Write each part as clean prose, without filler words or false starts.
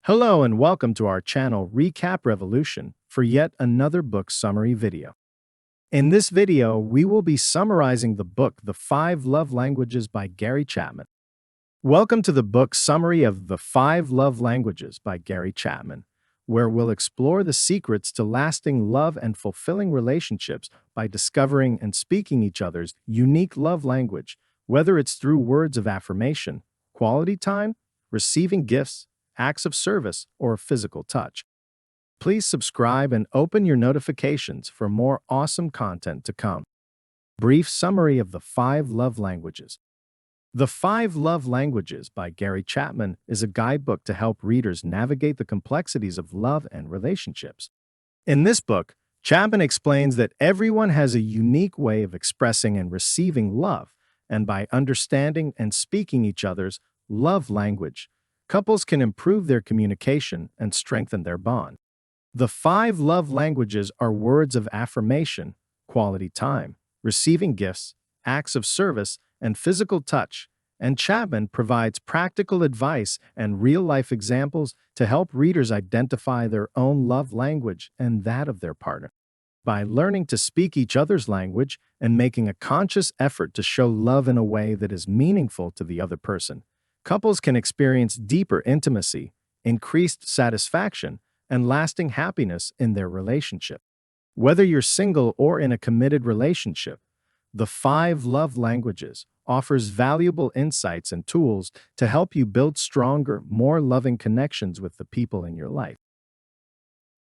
Hello and welcome to our channel Recap Revolution for yet another book summary video. In this video, we will be summarizing the book The 5 Love Languages by Gary Chapman. Welcome to the book summary of The 5 Love Languages by Gary Chapman, where we'll explore the secrets to lasting love and fulfilling relationships by discovering and speaking each other's unique love language, whether it's through words of affirmation, quality time, receiving gifts, acts of service, or physical touch. Please subscribe and open your notifications for more awesome content to come. Brief summary of the 5 love languages. The 5 Love Languages by Gary Chapman is a guidebook to help readers navigate the complexities of love and relationships. In this book, Chapman explains that everyone has a unique way of expressing and receiving love, and by understanding and speaking each other's love language, couples can improve their communication and strengthen their bond. The 5 love languages are words of affirmation, quality time, receiving gifts, acts of service, and physical touch, and Chapman provides practical advice and real-life examples to help readers identify their own love language and that of their partner. By learning to speak each other's language and making a conscious effort to show love in a way that is meaningful to the other person, couples can experience deeper intimacy, increased satisfaction, and lasting happiness in their relationship. Whether you're single or in a committed relationship, the 5 Love Languages offers valuable insights and tools to help you build stronger, more loving connections with the people in your life.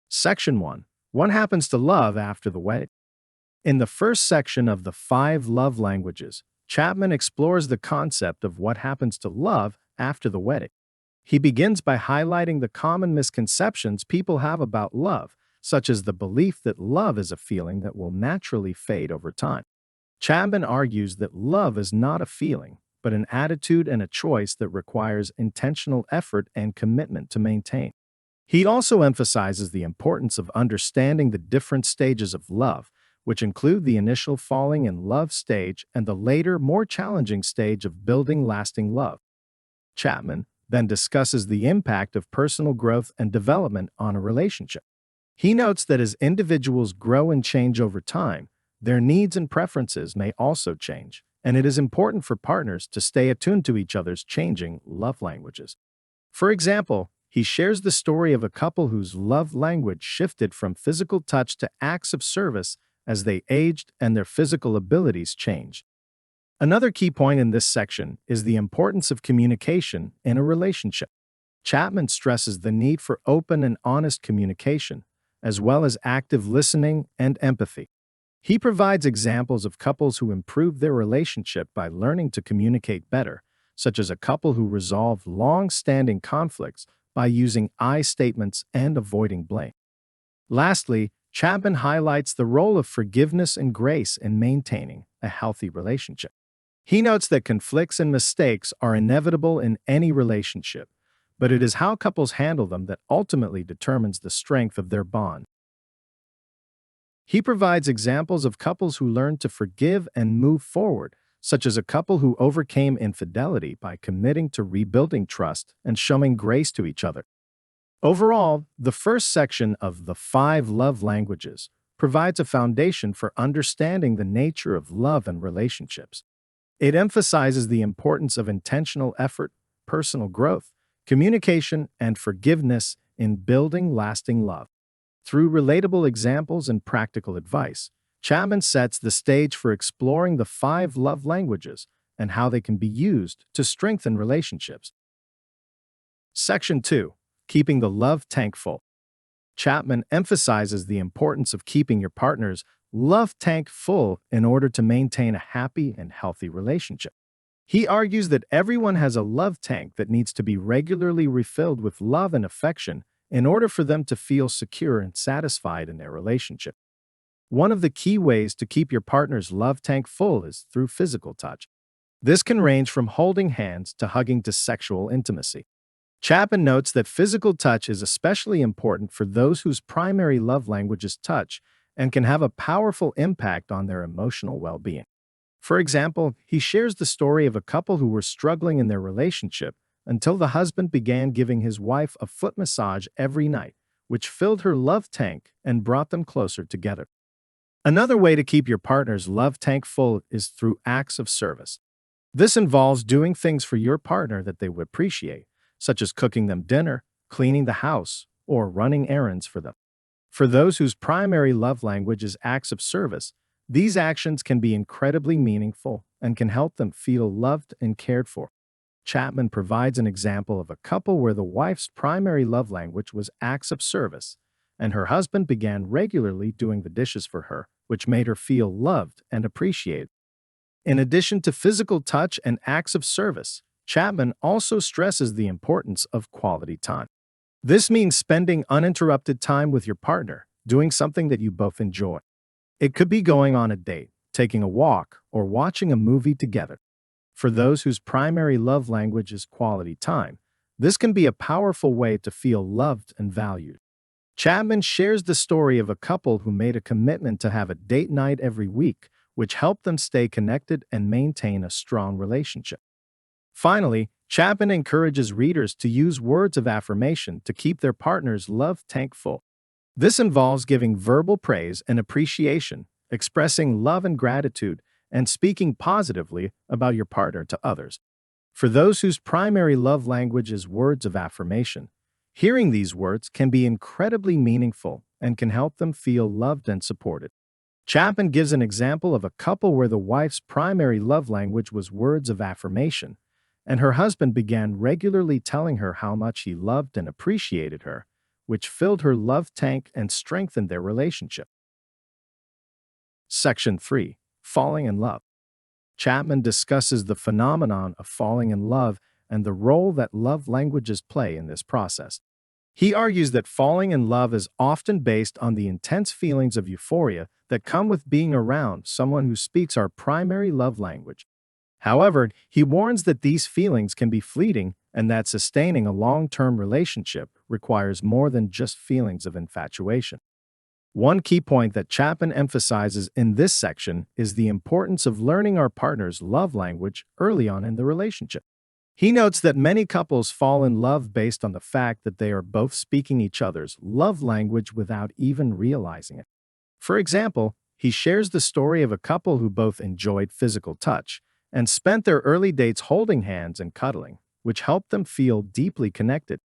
Section 1. What happens to love after the wedding? In the first section of the 5 Love Languages, Chapman explores the concept of what happens to love after the wedding. He begins by highlighting the common misconceptions people have about love, such as the belief that love is a feeling that will naturally fade over time. Chapman argues that love is not a feeling, but an attitude and a choice that requires intentional effort and commitment to maintain. He also emphasizes the importance of understanding the different stages of love, which include the initial falling in love stage and the later, more challenging stage of building lasting love. Chapman then discusses the impact of personal growth and development on a relationship. He notes that as individuals grow and change over time, their needs and preferences may also change, and it is important for partners to stay attuned to each other's changing love languages. For example, he shares the story of a couple whose love language shifted from physical touch to acts of service as they aged and their physical abilities changed. Another key point in this section is the importance of communication in a relationship. Chapman stresses the need for open and honest communication, as well as active listening and empathy. He provides examples of couples who improved their relationship by learning to communicate better, such as a couple who resolved long-standing conflicts by using I statements and avoiding blame. Lastly, Chapman highlights the role of forgiveness and grace in maintaining a healthy relationship. He notes that conflicts and mistakes are inevitable in any relationship, but it is how couples handle them that ultimately determines the strength of their bond. He provides examples of couples who learned to forgive and move forward, such as a couple who overcame infidelity by committing to rebuilding trust and showing grace to each other. Overall, the first section of the 5 Love Languages provides a foundation for understanding the nature of love and relationships. It emphasizes the importance of intentional effort, personal growth, communication, and forgiveness in building lasting love. Through relatable examples and practical advice, Chapman sets the stage for exploring the 5 love languages and how they can be used to strengthen relationships. Section 2. Keeping the love tank full. Chapman emphasizes the importance of keeping your partner's love tank full in order to maintain a happy and healthy relationship. He argues that everyone has a love tank that needs to be regularly refilled with love and affection in order for them to feel secure and satisfied in their relationship. One of the key ways to keep your partner's love tank full is through physical touch. This can range from holding hands to hugging to sexual intimacy. Chapman notes that physical touch is especially important for those whose primary love language is touch and can have a powerful impact on their emotional well-being. For example, he shares the story of a couple who were struggling in their relationship until the husband began giving his wife a foot massage every night, which filled her love tank and brought them closer together. Another way to keep your partner's love tank full is through acts of service. This involves doing things for your partner that they would appreciate, such as cooking them dinner, cleaning the house, or running errands for them. For those whose primary love language is acts of service, these actions can be incredibly meaningful and can help them feel loved and cared for. Chapman provides an example of a couple where the wife's primary love language was acts of service, and her husband began regularly doing the dishes for her, which made her feel loved and appreciated. In addition to physical touch and acts of service, Chapman also stresses the importance of quality time. This means spending uninterrupted time with your partner, doing something that you both enjoy. It could be going on a date, taking a walk, or watching a movie together. For those whose primary love language is quality time, this can be a powerful way to feel loved and valued. Chapman shares the story of a couple who made a commitment to have a date night every week, which helped them stay connected and maintain a strong relationship. Finally, Chapman encourages readers to use words of affirmation to keep their partner's love tank full. This involves giving verbal praise and appreciation, expressing love and gratitude, and speaking positively about your partner to others. For those whose primary love language is words of affirmation, hearing these words can be incredibly meaningful and can help them feel loved and supported. Chapman gives an example of a couple where the wife's primary love language was words of affirmation, and her husband began regularly telling her how much he loved and appreciated her, which filled her love tank and strengthened their relationship. Section 3. Falling in love. Chapman discusses the phenomenon of falling in love and the role that love languages play in this process. He argues that falling in love is often based on the intense feelings of euphoria that come with being around someone who speaks our primary love language. However, he warns that these feelings can be fleeting and that sustaining a long-term relationship requires more than just feelings of infatuation. One key point that Chapman emphasizes in this section is the importance of learning our partner's love language early on in the relationship. He notes that many couples fall in love based on the fact that they are both speaking each other's love language without even realizing it. For example, he shares the story of a couple who both enjoyed physical touch and spent their early dates holding hands and cuddling, which helped them feel deeply connected.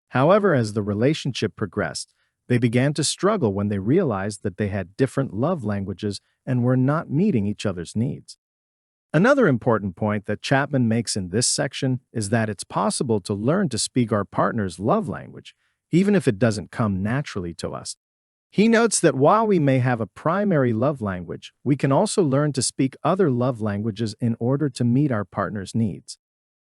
However, as the relationship progressed, they began to struggle when they realized that they had different love languages and were not meeting each other's needs. Another important point that Chapman makes in this section is that it's possible to learn to speak our partner's love language, even if it doesn't come naturally to us. He notes that while we may have a primary love language, we can also learn to speak other love languages in order to meet our partner's needs.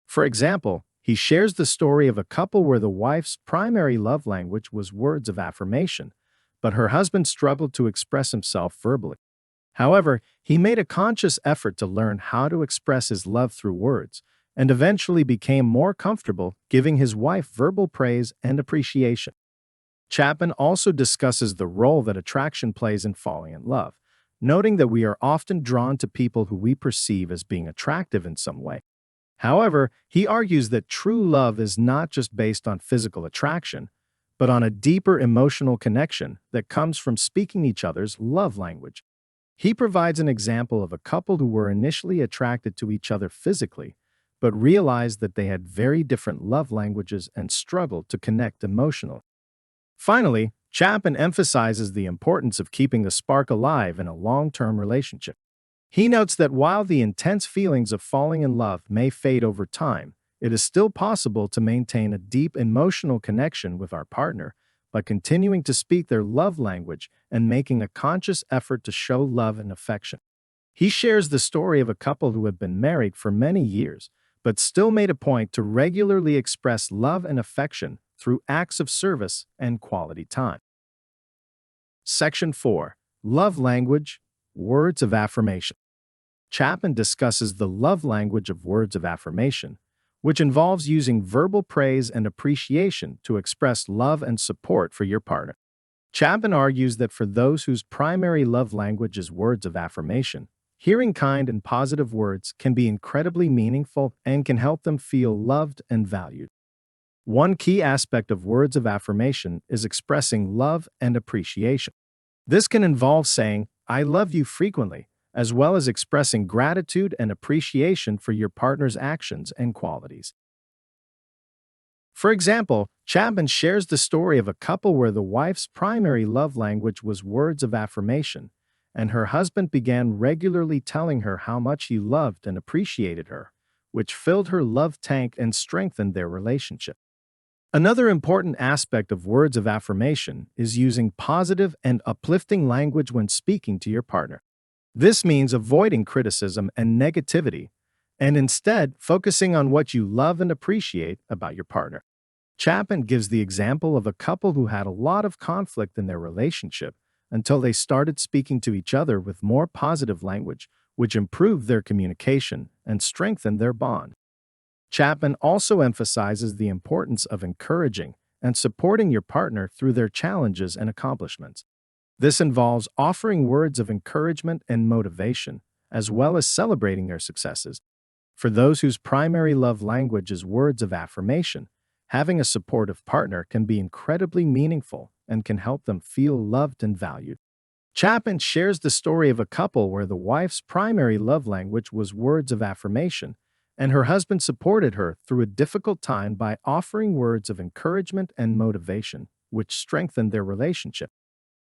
For example, he shares the story of a couple where the wife's primary love language was words of affirmation, but her husband struggled to express himself verbally. However, he made a conscious effort to learn how to express his love through words, and eventually became more comfortable giving his wife verbal praise and appreciation. Chapman also discusses the role that attraction plays in falling in love, noting that we are often drawn to people who we perceive as being attractive in some way. However, he argues that true love is not just based on physical attraction, but on a deeper emotional connection that comes from speaking each other's love language. He provides an example of a couple who were initially attracted to each other physically, but realized that they had very different love languages and struggled to connect emotionally. Finally, Chapman emphasizes the importance of keeping the spark alive in a long-term relationship. He notes that while the intense feelings of falling in love may fade over time, it is still possible to maintain a deep emotional connection with our partner by continuing to speak their love language and making a conscious effort to show love and affection. He shares the story of a couple who had been married for many years, but still made a point to regularly express love and affection through acts of service and quality time. Section 4. Love Language, Words of Affirmation. Chapman discusses the love language of words of affirmation, which involves using verbal praise and appreciation to express love and support for your partner. Chapman argues that for those whose primary love language is words of affirmation, hearing kind and positive words can be incredibly meaningful and can help them feel loved and valued. One key aspect of words of affirmation is expressing love and appreciation. This can involve saying, I love you frequently, as well as expressing gratitude and appreciation for your partner's actions and qualities. For example, Chapman shares the story of a couple where the wife's primary love language was words of affirmation, and her husband began regularly telling her how much he loved and appreciated her, which filled her love tank and strengthened their relationship. Another important aspect of words of affirmation is using positive and uplifting language when speaking to your partner. This means avoiding criticism and negativity, and instead focusing on what you love and appreciate about your partner. Chapman gives the example of a couple who had a lot of conflict in their relationship until they started speaking to each other with more positive language, which improved their communication and strengthened their bond. Chapman also emphasizes the importance of encouraging and supporting your partner through their challenges and accomplishments. This involves offering words of encouragement and motivation, as well as celebrating their successes. For those whose primary love language is words of affirmation, having a supportive partner can be incredibly meaningful and can help them feel loved and valued. Chapman shares the story of a couple where the wife's primary love language was words of affirmation, and her husband supported her through a difficult time by offering words of encouragement and motivation, which strengthened their relationship.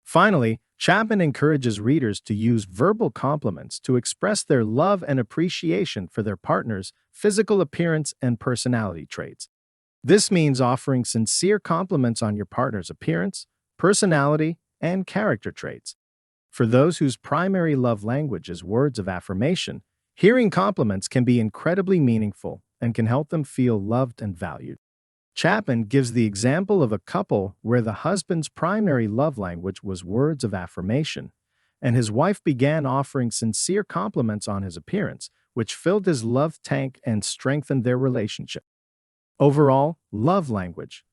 Finally, Chapman encourages readers to use verbal compliments to express their love and appreciation for their partner's physical appearance and personality traits. This means offering sincere compliments on your partner's appearance, personality, and character traits. For those whose primary love language is words of affirmation, hearing compliments can be incredibly meaningful and can help them feel loved and valued. Chapman gives the example of a couple where the husband's primary love language was words of affirmation, and his wife began offering sincere compliments on his appearance, which filled his love tank and strengthened their relationship. Overall, love language.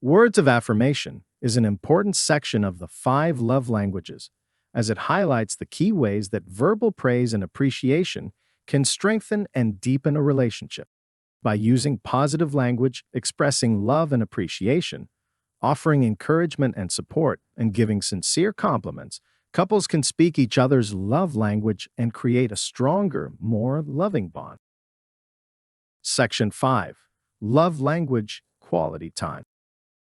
Words of affirmation is an important section of the 5 love languages, as it highlights the key ways that verbal praise and appreciation can strengthen and deepen a relationship. By using positive language, expressing love and appreciation, offering encouragement and support, and giving sincere compliments, couples can speak each other's love language and create a stronger, more loving bond. Section 5. Love language, quality time.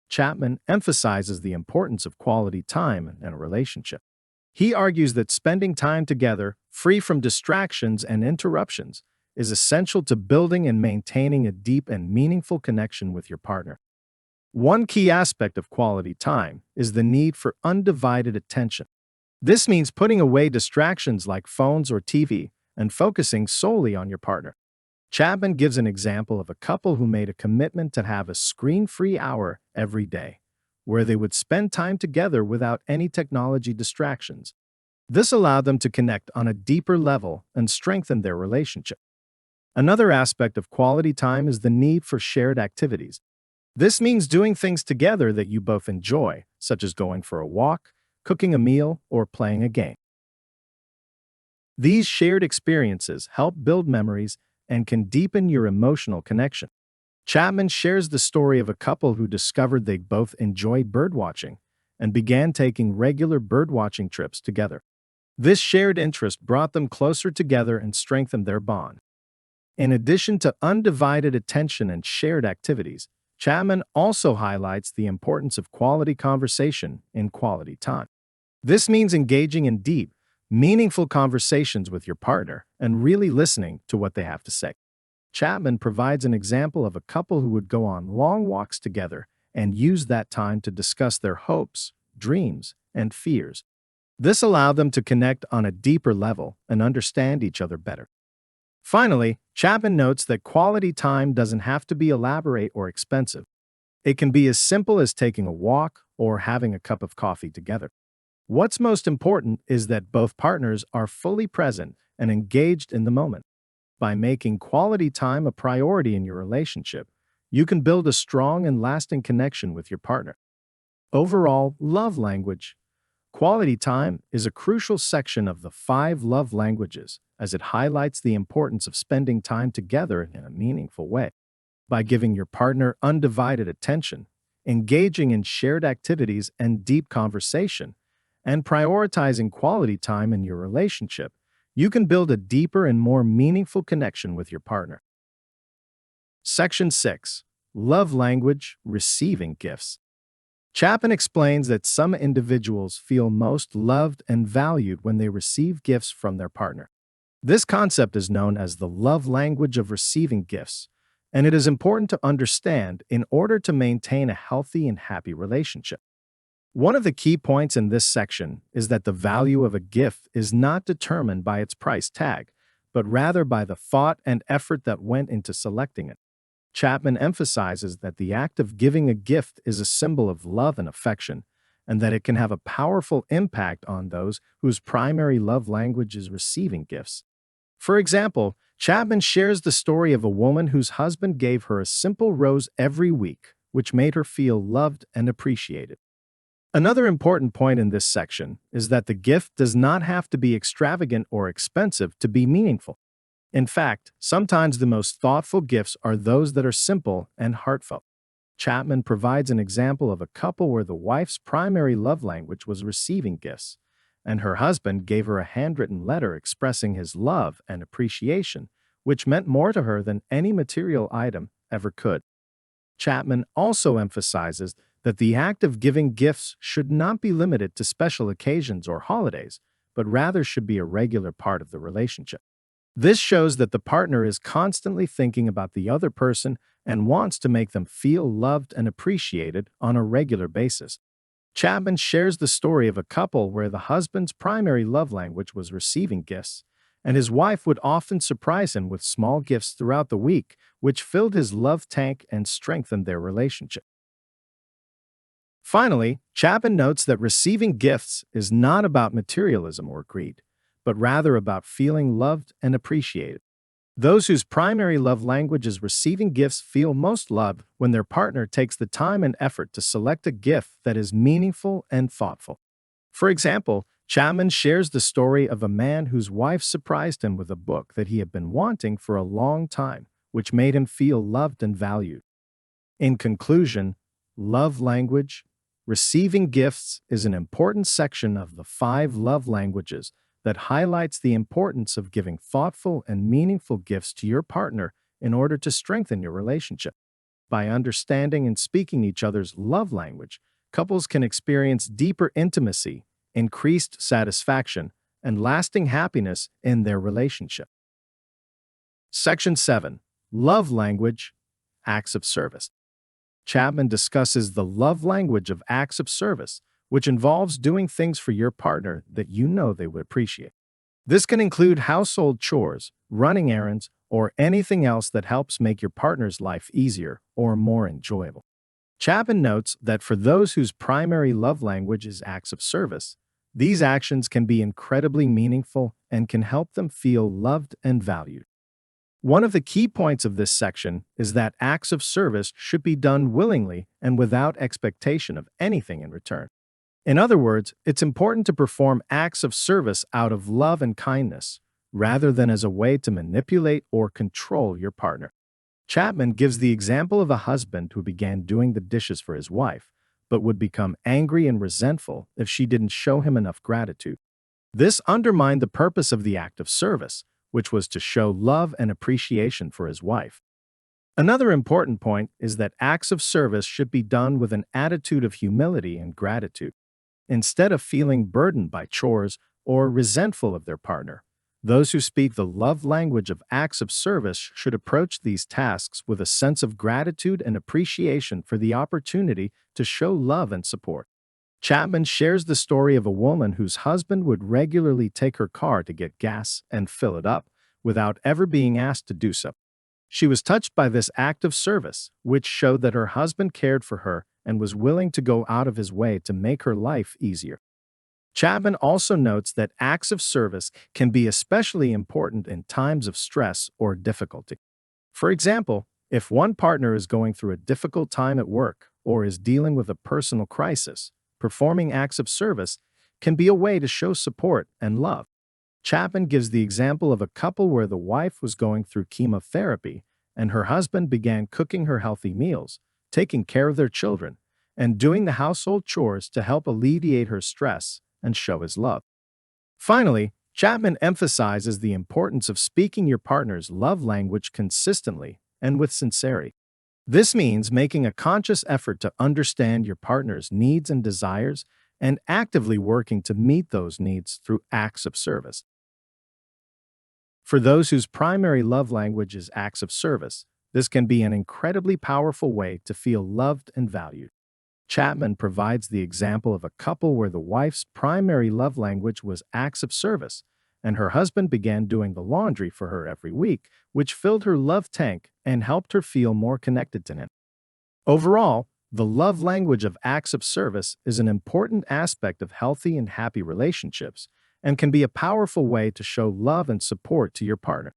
Chapman emphasizes the importance of quality time in a relationship. He argues that spending time together, free from distractions and interruptions, is essential to building and maintaining a deep and meaningful connection with your partner. One key aspect of quality time is the need for undivided attention. This means putting away distractions like phones or TV and focusing solely on your partner. Chapman gives an example of a couple who made a commitment to have a screen-free hour every day, where they would spend time together without any technology distractions. This allowed them to connect on a deeper level and strengthen their relationship. Another aspect of quality time is the need for shared activities. This means doing things together that you both enjoy, such as going for a walk, cooking a meal, or playing a game. These shared experiences help build memories and can deepen your emotional connection. Chapman shares the story of a couple who discovered they both enjoyed birdwatching and began taking regular birdwatching trips together. This shared interest brought them closer together and strengthened their bond. In addition to undivided attention and shared activities, Chapman also highlights the importance of quality conversation in quality time. This means engaging in deep, meaningful conversations with your partner and really listening to what they have to say. Chapman provides an example of a couple who would go on long walks together and use that time to discuss their hopes, dreams, and fears. This allowed them to connect on a deeper level and understand each other better. Finally, Chapman notes that quality time doesn't have to be elaborate or expensive. It can be as simple as taking a walk or having a cup of coffee together. What's most important is that both partners are fully present and engaged in the moment. By making quality time a priority in your relationship, you can build a strong and lasting connection with your partner. Overall, love language. Quality time is a crucial section of the 5 love languages as it highlights the importance of spending time together in a meaningful way. By giving your partner undivided attention, engaging in shared activities and deep conversation, and prioritizing quality time in your relationship, you can build a deeper and more meaningful connection with your partner. Section 6. Love Language Receiving Gifts. Chapman explains that some individuals feel most loved and valued when they receive gifts from their partner. This concept is known as the love language of receiving gifts, and it is important to understand in order to maintain a healthy and happy relationship. One of the key points in this section is that the value of a gift is not determined by its price tag, but rather by the thought and effort that went into selecting it. Chapman emphasizes that the act of giving a gift is a symbol of love and affection, and that it can have a powerful impact on those whose primary love language is receiving gifts. For example, Chapman shares the story of a woman whose husband gave her a simple rose every week, which made her feel loved and appreciated. Another important point in this section is that the gift does not have to be extravagant or expensive to be meaningful. In fact, sometimes the most thoughtful gifts are those that are simple and heartfelt. Chapman provides an example of a couple where the wife's primary love language was receiving gifts, and her husband gave her a handwritten letter expressing his love and appreciation, which meant more to her than any material item ever could. Chapman also emphasizes that the act of giving gifts should not be limited to special occasions or holidays, but rather should be a regular part of the relationship. This shows that the partner is constantly thinking about the other person and wants to make them feel loved and appreciated on a regular basis. Chapman shares the story of a couple where the husband's primary love language was receiving gifts, and his wife would often surprise him with small gifts throughout the week, which filled his love tank and strengthened their relationship. Finally, Chapman notes that receiving gifts is not about materialism or greed, but rather about feeling loved and appreciated. Those whose primary love language is receiving gifts feel most loved when their partner takes the time and effort to select a gift that is meaningful and thoughtful. For example, Chapman shares the story of a man whose wife surprised him with a book that he had been wanting for a long time, which made him feel loved and valued. In conclusion, love language, receiving gifts is an important section of the 5 love languages that highlights the importance of giving thoughtful and meaningful gifts to your partner in order to strengthen your relationship. By understanding and speaking each other's love language, couples can experience deeper intimacy, increased satisfaction, and lasting happiness in their relationship. Section 7. Love Language, Acts of Service. Chapman discusses the love language of acts of service, which involves doing things for your partner that you know they would appreciate. This can include household chores, running errands, or anything else that helps make your partner's life easier or more enjoyable. Chapman notes that for those whose primary love language is acts of service, these actions can be incredibly meaningful and can help them feel loved and valued. One of the key points of this section is that acts of service should be done willingly and without expectation of anything in return. In other words, it's important to perform acts of service out of love and kindness, rather than as a way to manipulate or control your partner. Chapman gives the example of a husband who began doing the dishes for his wife, but would become angry and resentful if she didn't show him enough gratitude. This undermined the purpose of the act of service, which was to show love and appreciation for his wife. Another important point is that acts of service should be done with an attitude of humility and gratitude. Instead of feeling burdened by chores or resentful of their partner, those who speak the love language of acts of service should approach these tasks with a sense of gratitude and appreciation for the opportunity to show love and support. Chapman shares the story of a woman whose husband would regularly take her car to get gas and fill it up without ever being asked to do so. She was touched by this act of service, which showed that her husband cared for her and was willing to go out of his way to make her life easier. Chapman also notes that acts of service can be especially important in times of stress or difficulty. For example, if one partner is going through a difficult time at work or is dealing with a personal crisis, performing acts of service can be a way to show support and love. Chapman gives the example of a couple where the wife was going through chemotherapy and her husband began cooking her healthy meals, taking care of their children, and doing the household chores to help alleviate her stress and show his love. Finally, Chapman emphasizes the importance of speaking your partner's love language consistently and with sincerity. This means making a conscious effort to understand your partner's needs and desires and actively working to meet those needs through acts of service. For those whose primary love language is acts of service, this can be an incredibly powerful way to feel loved and valued. Chapman provides the example of a couple where the wife's primary love language was acts of service, and her husband began doing the laundry for her every week, which filled her love tank and helped her feel more connected to him. Overall, the love language of acts of service is an important aspect of healthy and happy relationships and can be a powerful way to show love and support to your partner.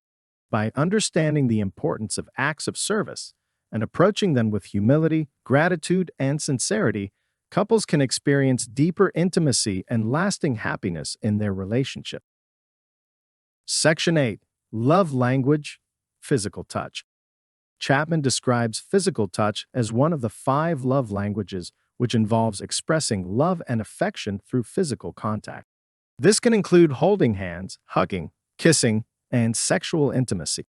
By understanding the importance of acts of service and approaching them with humility, gratitude, and sincerity, couples can experience deeper intimacy and lasting happiness in their relationship. Section 8. Love Language, Physical Touch. Chapman describes physical touch as one of the 5 love languages, which involves expressing love and affection through physical contact. This can include holding hands, hugging, kissing, and sexual intimacy.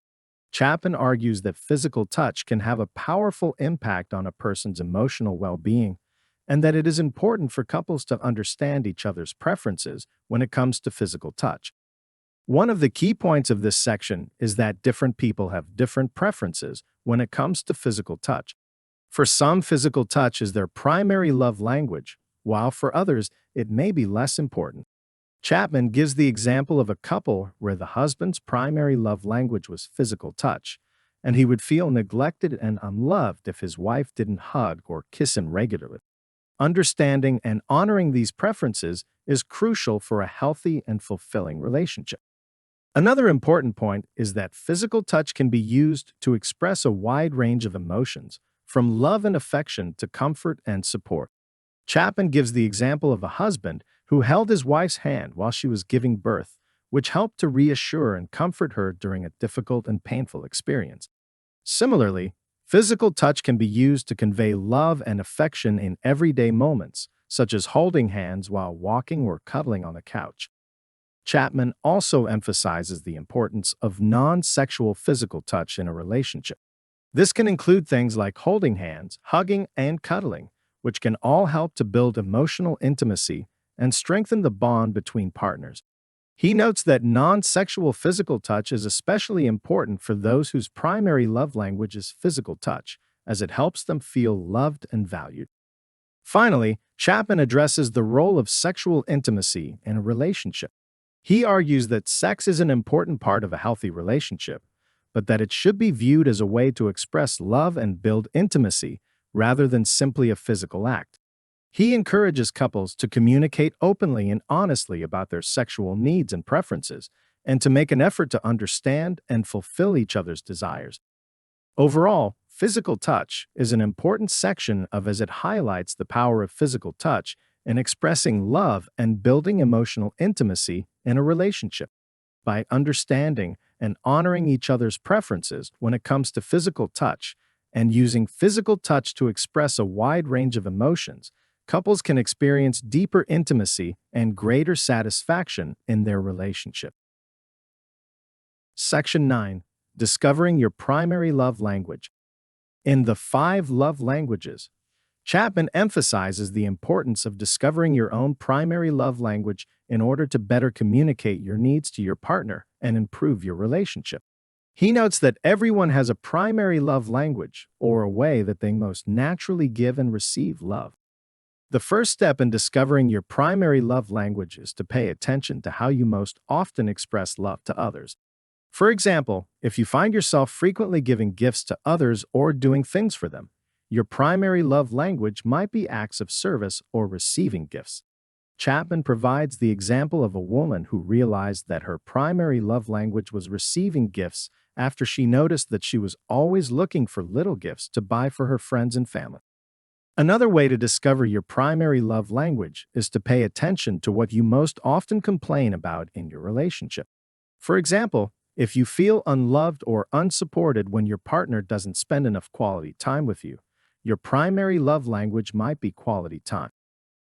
Chapman argues that physical touch can have a powerful impact on a person's emotional well-being, and that it is important for couples to understand each other's preferences when it comes to physical touch. One of the key points of this section is that different people have different preferences when it comes to physical touch. For some, physical touch is their primary love language, while for others, it may be less important. Chapman gives the example of a couple where the husband's primary love language was physical touch, and he would feel neglected and unloved if his wife didn't hug or kiss him regularly. Understanding and honoring these preferences is crucial for a healthy and fulfilling relationship. Another important point is that physical touch can be used to express a wide range of emotions, from love and affection to comfort and support. Chapman gives the example of a husband who held his wife's hand while she was giving birth, which helped to reassure and comfort her during a difficult and painful experience. Similarly, physical touch can be used to convey love and affection in everyday moments, such as holding hands while walking or cuddling on the couch. Chapman also emphasizes the importance of non-sexual physical touch in a relationship. This can include things like holding hands, hugging, and cuddling, which can all help to build emotional intimacy and strengthen the bond between partners. He notes that non-sexual physical touch is especially important for those whose primary love language is physical touch, as it helps them feel loved and valued. Finally, Chapman addresses the role of sexual intimacy in a relationship. He argues that sex is an important part of a healthy relationship, but that it should be viewed as a way to express love and build intimacy rather than simply a physical act. He encourages couples to communicate openly and honestly about their sexual needs and preferences, and to make an effort to understand and fulfill each other's desires. Overall, physical touch is an important section as it highlights the power of physical touch in expressing love and building emotional intimacy in a relationship. By understanding and honoring each other's preferences when it comes to physical touch, and using physical touch to express a wide range of emotions, couples can experience deeper intimacy and greater satisfaction in their relationship. Section 9. Discovering your primary love language. In the 5 love languages, Chapman emphasizes the importance of discovering your own primary love language in order to better communicate your needs to your partner and improve your relationship. He notes that everyone has a primary love language, or a way that they most naturally give and receive love. The first step in discovering your primary love language is to pay attention to how you most often express love to others. For example, if you find yourself frequently giving gifts to others or doing things for them, your primary love language might be acts of service or receiving gifts. Chapman provides the example of a woman who realized that her primary love language was receiving gifts after she noticed that she was always looking for little gifts to buy for her friends and family. Another way to discover your primary love language is to pay attention to what you most often complain about in your relationship. For example, if you feel unloved or unsupported when your partner doesn't spend enough quality time with you, your primary love language might be quality time.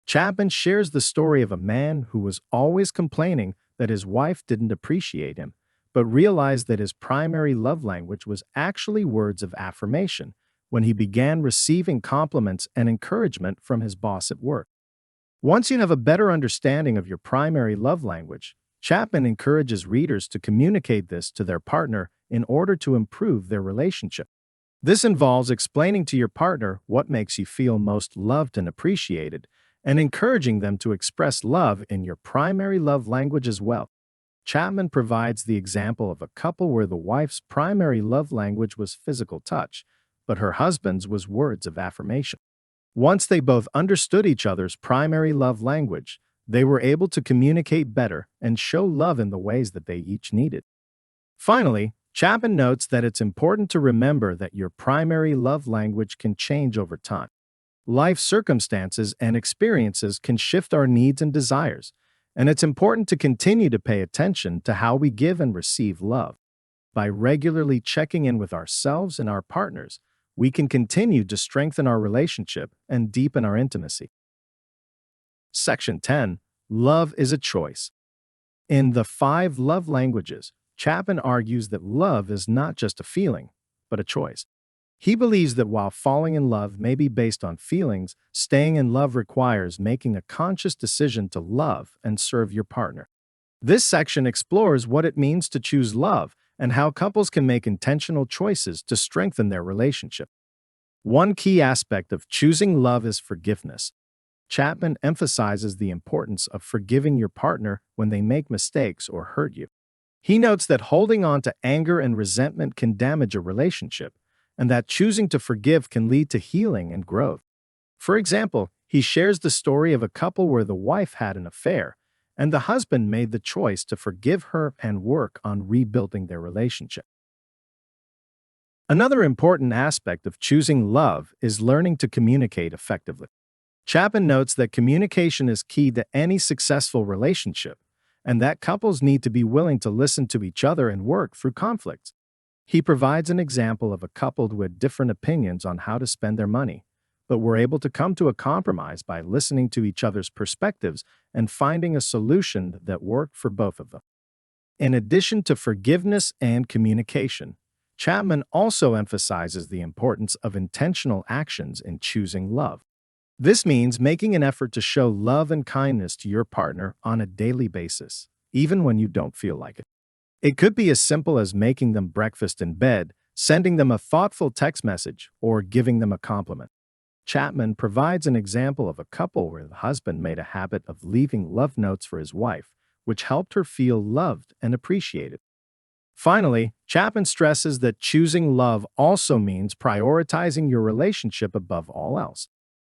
Chapman shares the story of a man who was always complaining that his wife didn't appreciate him, but realized that his primary love language was actually words of affirmation when he began receiving compliments and encouragement from his boss at work. Once you have a better understanding of your primary love language, Chapman encourages readers to communicate this to their partner in order to improve their relationship. This involves explaining to your partner what makes you feel most loved and appreciated, and encouraging them to express love in your primary love language as well. Chapman provides the example of a couple where the wife's primary love language was physical touch, but her husband's was words of affirmation. Once they both understood each other's primary love language, they were able to communicate better and show love in the ways that they each needed. Finally, Chapman notes that it's important to remember that your primary love language can change over time. Life circumstances and experiences can shift our needs and desires, and it's important to continue to pay attention to how we give and receive love. By regularly checking in with ourselves and our partners, we can continue to strengthen our relationship and deepen our intimacy. Section 10. Love is a choice. In The 5 Love Languages, Chapman argues that love is not just a feeling, but a choice. He believes that while falling in love may be based on feelings, staying in love requires making a conscious decision to love and serve your partner. This section explores what it means to choose love and how couples can make intentional choices to strengthen their relationship. One key aspect of choosing love is forgiveness. Chapman emphasizes the importance of forgiving your partner when they make mistakes or hurt you. He notes that holding on to anger and resentment can damage a relationship, and that choosing to forgive can lead to healing and growth. For example, he shares the story of a couple where the wife had an affair, and the husband made the choice to forgive her and work on rebuilding their relationship. Another important aspect of choosing love is learning to communicate effectively. Chapman notes that communication is key to any successful relationship, and that couples need to be willing to listen to each other and work through conflicts. He provides an example of a couple who had different opinions on how to spend their money, but were able to come to a compromise by listening to each other's perspectives and finding a solution that worked for both of them. In addition to forgiveness and communication, Chapman also emphasizes the importance of intentional actions in choosing love. This means making an effort to show love and kindness to your partner on a daily basis, even when you don't feel like it. It could be as simple as making them breakfast in bed, sending them a thoughtful text message, or giving them a compliment. Chapman provides an example of a couple where the husband made a habit of leaving love notes for his wife, which helped her feel loved and appreciated. Finally, Chapman stresses that choosing love also means prioritizing your relationship above all else.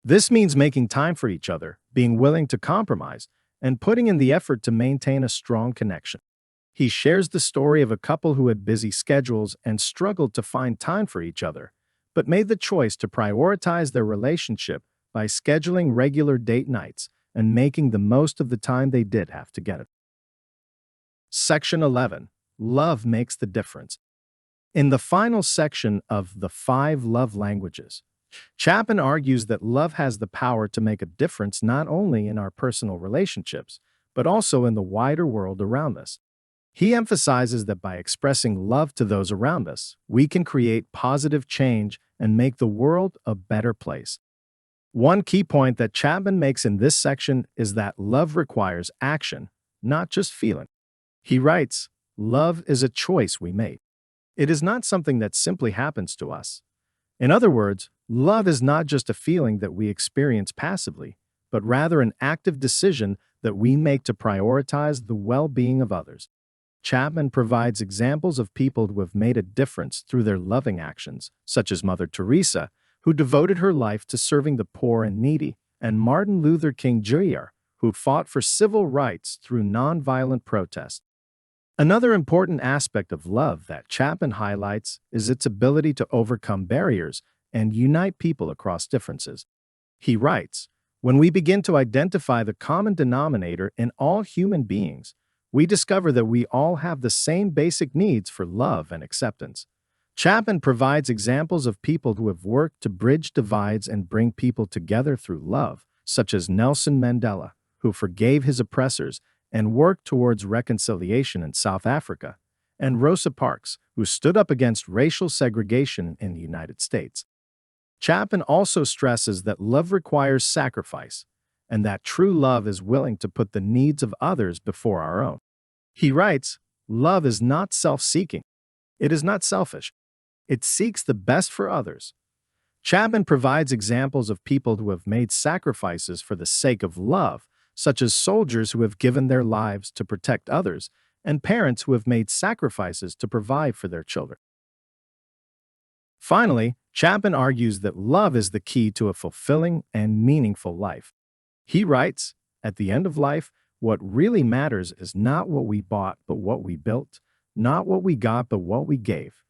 This means making time for each other, being willing to compromise, and putting in the effort to maintain a strong connection. He shares the story of a couple who had busy schedules and struggled to find time for each other, but made the choice to prioritize their relationship by scheduling regular date nights and making the most of the time they did have together. Section 11. Love makes the difference. In the final section of The 5 Love Languages, Chapman argues that love has the power to make a difference not only in our personal relationships, but also in the wider world around us. He emphasizes that by expressing love to those around us, we can create positive change and make the world a better place. One key point that Chapman makes in this section is that love requires action, not just feeling. He writes, "Love is a choice we make. It is not something that simply happens to us. In other words, love is not just a feeling that we experience passively, but rather an active decision that we make to prioritize the well-being of others." Chapman provides examples of people who have made a difference through their loving actions, such as Mother Teresa, who devoted her life to serving the poor and needy, and Martin Luther King Jr., who fought for civil rights through nonviolent protest. Another important aspect of love that Chapman highlights is its ability to overcome barriers and unite people across differences. He writes, "When we begin to identify the common denominator in all human beings, we discover that we all have the same basic needs for love and acceptance." Chapman provides examples of people who have worked to bridge divides and bring people together through love, such as Nelson Mandela, who forgave his oppressors and worked towards reconciliation in South Africa, and Rosa Parks, who stood up against racial segregation in the United States. Chapman also stresses that love requires sacrifice, and that true love is willing to put the needs of others before our own. He writes, "Love is not self-seeking. It is not selfish. It seeks the best for others." Chapman provides examples of people who have made sacrifices for the sake of love, such as soldiers who have given their lives to protect others, and parents who have made sacrifices to provide for their children. Finally, Chapman argues that love is the key to a fulfilling and meaningful life. He writes, "At the end of life, what really matters is not what we bought, but what we built, not what we got, but what we gave."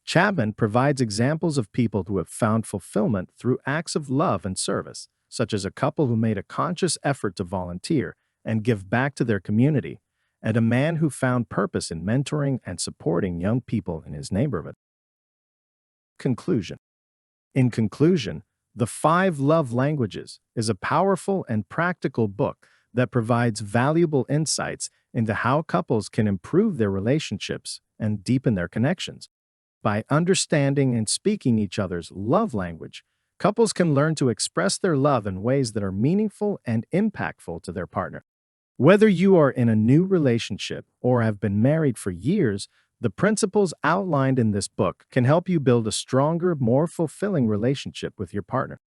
Chapman provides examples of people who have found fulfillment through acts of love and service, such as a couple who made a conscious effort to volunteer and give back to their community, and a man who found purpose in mentoring and supporting young people in his neighborhood. Conclusion. In conclusion, The Five Love Languages is a powerful and practical book that provides valuable insights into how couples can improve their relationships and deepen their connections. By understanding and speaking each other's love language, couples can learn to express their love in ways that are meaningful and impactful to their partner. Whether you are in a new relationship or have been married for years, the principles outlined in this book can help you build a stronger, more fulfilling relationship with your partner.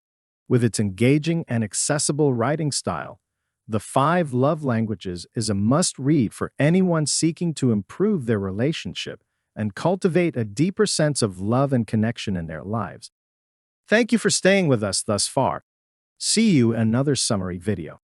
With its engaging and accessible writing style, The Five Love Languages is a must-read for anyone seeking to improve their relationship and cultivate a deeper sense of love and connection in their lives. Thank you for staying with us thus far. See you in another summary video.